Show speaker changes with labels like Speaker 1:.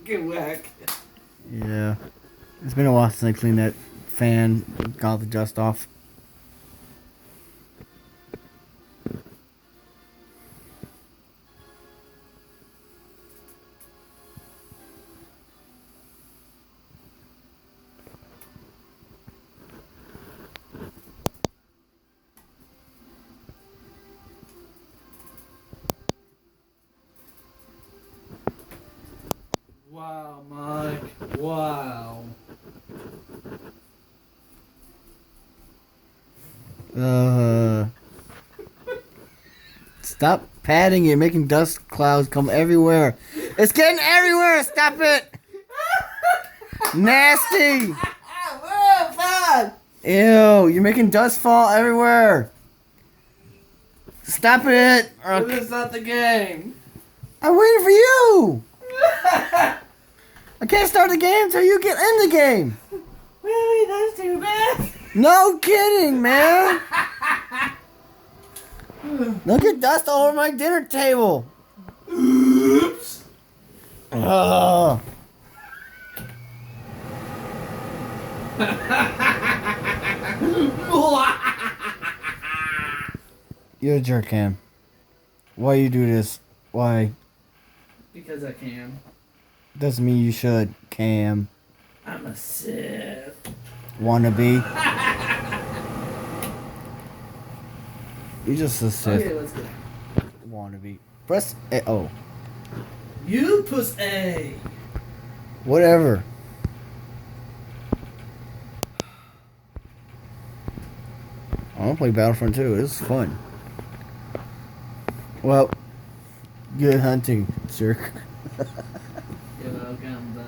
Speaker 1: Get whack.
Speaker 2: Yeah. It's been a while since I cleaned that fan, got all the dust off.
Speaker 1: Wow, Mike. Wow.
Speaker 2: Stop patting it, making dust clouds come everywhere. It's getting everywhere. Stop it. Nasty.
Speaker 1: Whoa, fine.
Speaker 2: Ew, you're making dust fall everywhere. Stop it.
Speaker 1: This is not the game.
Speaker 2: I'm waiting for you. I can't start the game until you get in the game.
Speaker 1: Really? That's too bad.
Speaker 2: No kidding, man. Don't get dust all over my dinner table.
Speaker 1: Oops.
Speaker 2: Ugh. You're a jerk, Cam. Why you do this? Why?
Speaker 1: Because I can.
Speaker 2: Doesn't mean you should, Cam.
Speaker 1: I'm a Sith.
Speaker 2: Wannabe. You're just a Sith.
Speaker 1: Okay, let's go.
Speaker 2: Wannabe. Press A. Oh.
Speaker 1: You puss A.
Speaker 2: Whatever. I want to play Battlefront 2. This is fun. Well, good hunting, jerk.
Speaker 1: You're welcome, bud.